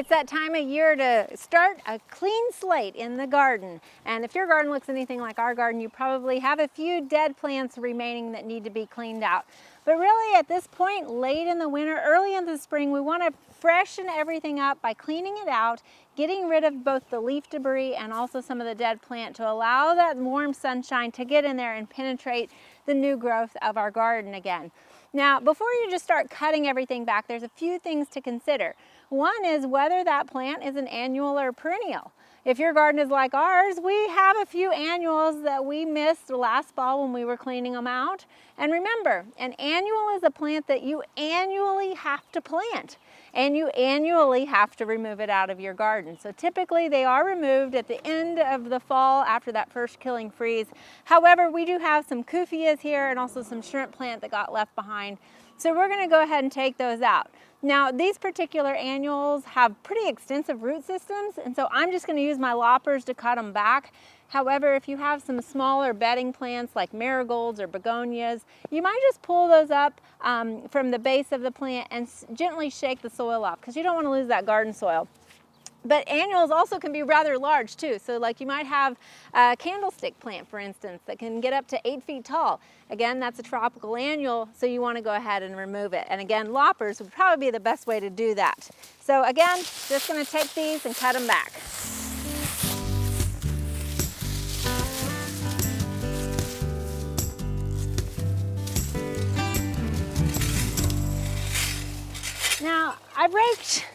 It's that time of year to start a clean slate in the garden. And if your garden looks anything like our garden, you probably have a few dead plants remaining that need to be cleaned out. But really at this point, late in the winter, early in the spring, we want to freshen everything up by cleaning it out, getting rid of both the leaf debris and also some of the dead plant to allow that warm sunshine to get in there and penetrate the new growth of our garden again. Now, before you just start cutting everything back, there's a few things to consider. One is whether that plant is an annual or perennial. If your garden is like ours, we have a few annuals that we missed last fall when we were cleaning them out. And remember, an annual is a plant that you annually have to plant, and you annually have to remove it out of your garden. So typically they are removed at the end of the fall after that first killing freeze. However, we do have some Kufias here and also some shrimp plant that got left behind. So we're going to go ahead and take those out. Now, these particular annuals have pretty extensive root systems, and so I'm just going to use my loppers to cut them back. However, if you have some smaller bedding plants like marigolds or begonias, you might just pull those up from the base of the plant and gently shake the soil off, because you don't want to lose that garden soil. But annuals also can be rather large too. So like you might have a candlestick plant, for instance, that can get up to 8 feet tall. Again, that's a tropical annual, so you want to go ahead and remove it. And again, loppers would probably be the best way to do that. So again, just going to take these and cut them back. Now, I raked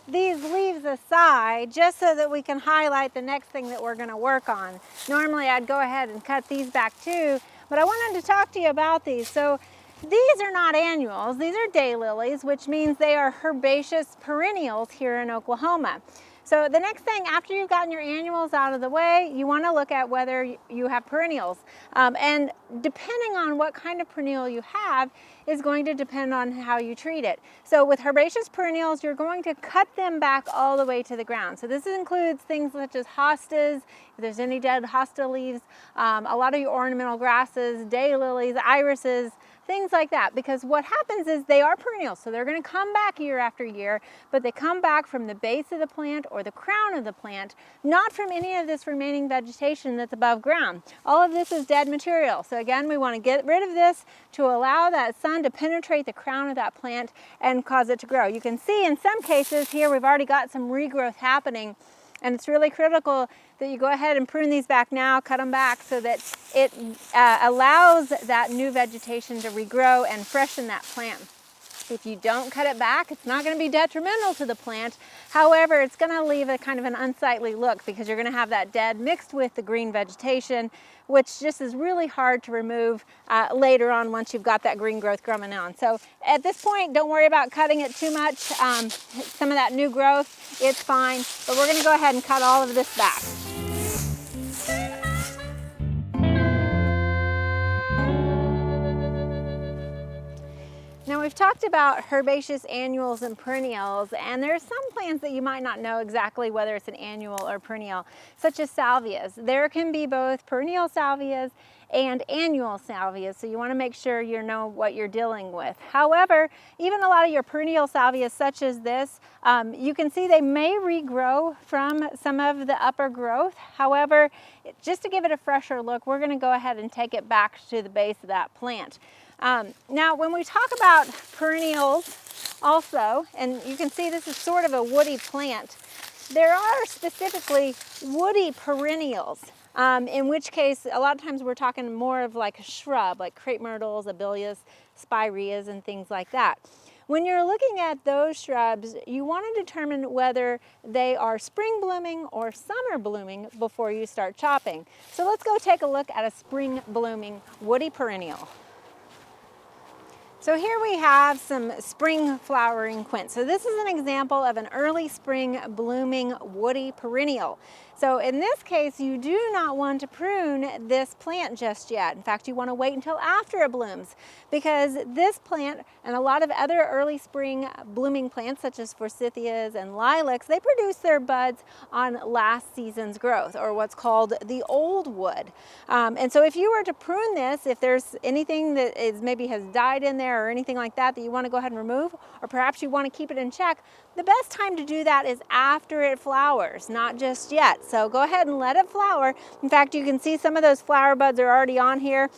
these leaves aside just so that we can highlight the next thing that we're going to work on. Normally I'd go ahead and cut these back too, but I wanted to talk to you about these. So these are not annuals, these are daylilies, which means they are herbaceous perennials here in Oklahoma. So the next thing, after you've gotten your annuals out of the way, you want to look at whether you have perennials. And depending on what kind of perennial you have is going to depend on how you treat it. So with herbaceous perennials, you're going to cut them back all the way to the ground. So this includes things such as hostas, if there's any dead hosta leaves, a lot of your ornamental grasses, daylilies, irises, things like that, because what happens is they are perennials, so they're going to come back year after year, but they come back from the base of the plant or the crown of the plant, not from any of this remaining vegetation that's above ground. All of this is dead material. So again, we want to get rid of this to allow that sun to penetrate the crown of that plant and cause it to grow. You can see in some cases here we've already got some regrowth happening, and it's really critical that you go ahead and prune these back now, cut them back so that it allows that new vegetation to regrow and freshen that plant. If you don't cut it back, it's not going to be detrimental to the plant. However, it's going to leave a kind of an unsightly look because you're going to have that dead mixed with the green vegetation, which just is really hard to remove later on once you've got that green growth growing on. So at this point, don't worry about cutting it too much. Some of that new growth, it's fine, but we're going to go ahead and cut all of this back. Now we've talked about herbaceous annuals and perennials, and there are some plants that you might not know exactly whether it's an annual or perennial, such as salvias. There can be both perennial salvias and annual salvias, so you want to make sure you know what you're dealing with. However, even a lot of your perennial salvias such as this, you can see they may regrow from some of the upper growth. However, just to give it a fresher look, we're going to go ahead and take it back to the base of that plant. Now when we talk about perennials also, and you can see this is sort of a woody plant, there are specifically woody perennials, in which case a lot of times we're talking more of like a shrub, like crepe myrtles, abelias, spireas, and things like that. When you're looking at those shrubs, you want to determine whether they are spring blooming or summer blooming before you start chopping. So let's go take a look at a spring blooming woody perennial. So here we have some spring flowering quince. So this is an example of an early spring blooming woody perennial. So in this case, you do not want to prune this plant just yet. In fact, you want to wait until after it blooms, because this plant and a lot of other early spring blooming plants such as forsythias and lilacs, they produce their buds on last season's growth, or what's called the old wood. And so if you were to prune this, if there's anything that is maybe has died in there or anything like that that you want to go ahead and remove, or perhaps you want to keep it in check, The best time to do that is after it flowers, not just yet. So go ahead and let it flower. In fact, you can see some of those flower buds are already on here.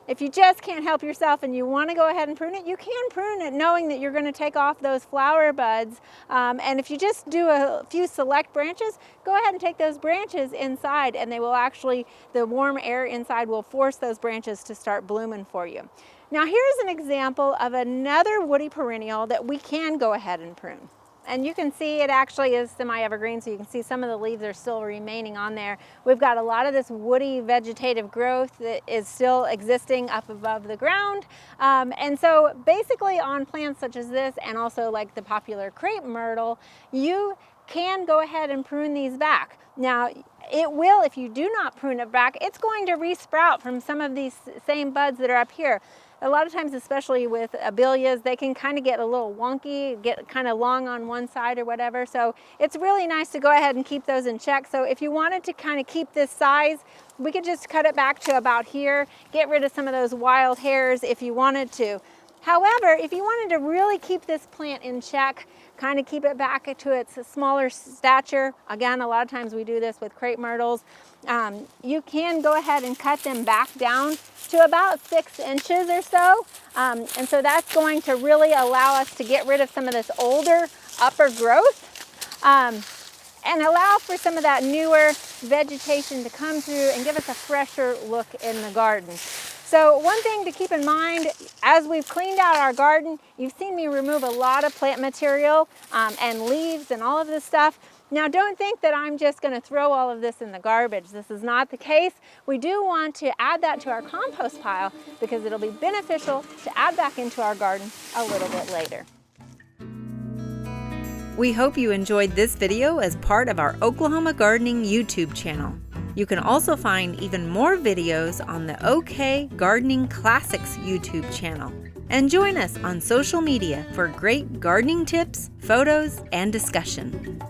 If you just can't help yourself and you want to go ahead and prune it, you can prune it knowing that you're going to take off those flower buds. And if you just do a few select branches, go ahead and take those branches inside, and they will actually, the warm air inside will force those branches to start blooming for you. Now here's an example of another woody perennial that we can go ahead and prune. And you can see it actually is semi-evergreen, so you can see some of the leaves are still remaining on there. We've got a lot of this woody vegetative growth that is still existing up above the ground. And so basically on plants such as this, and also like the popular crepe myrtle, you can go ahead and prune these back. Now, it will, if you do not prune it back, it's going to re-sprout from some of these same buds that are up here. A lot of times, especially with abelias, they can kind of get a little wonky, get kind of long on one side or whatever. So it's really nice to go ahead and keep those in check. So if you wanted to kind of keep this size, we could just cut it back to about here, get rid of some of those wild hairs if you wanted to. However, if you wanted to really keep this plant in check, kind of keep it back to its smaller stature, again, a lot of times we do this with crepe myrtles, you can go ahead and cut them back down to about 6 inches or so. And so that's going to really allow us to get rid of some of this older upper growth and allow for some of that newer vegetation to come through and give us a fresher look in the garden. So one thing to keep in mind, as we've cleaned out our garden, you've seen me remove a lot of plant material and leaves and all of this stuff. Now don't think that I'm just going to throw all of this in the garbage. This is not the case. We do want to add that to our compost pile because it'll be beneficial to add back into our garden a little bit later. We hope you enjoyed this video as part of our Oklahoma Gardening YouTube channel. You can also find even more videos on the OK Gardening Classics YouTube channel. And join us on social media for great gardening tips, photos, and discussion.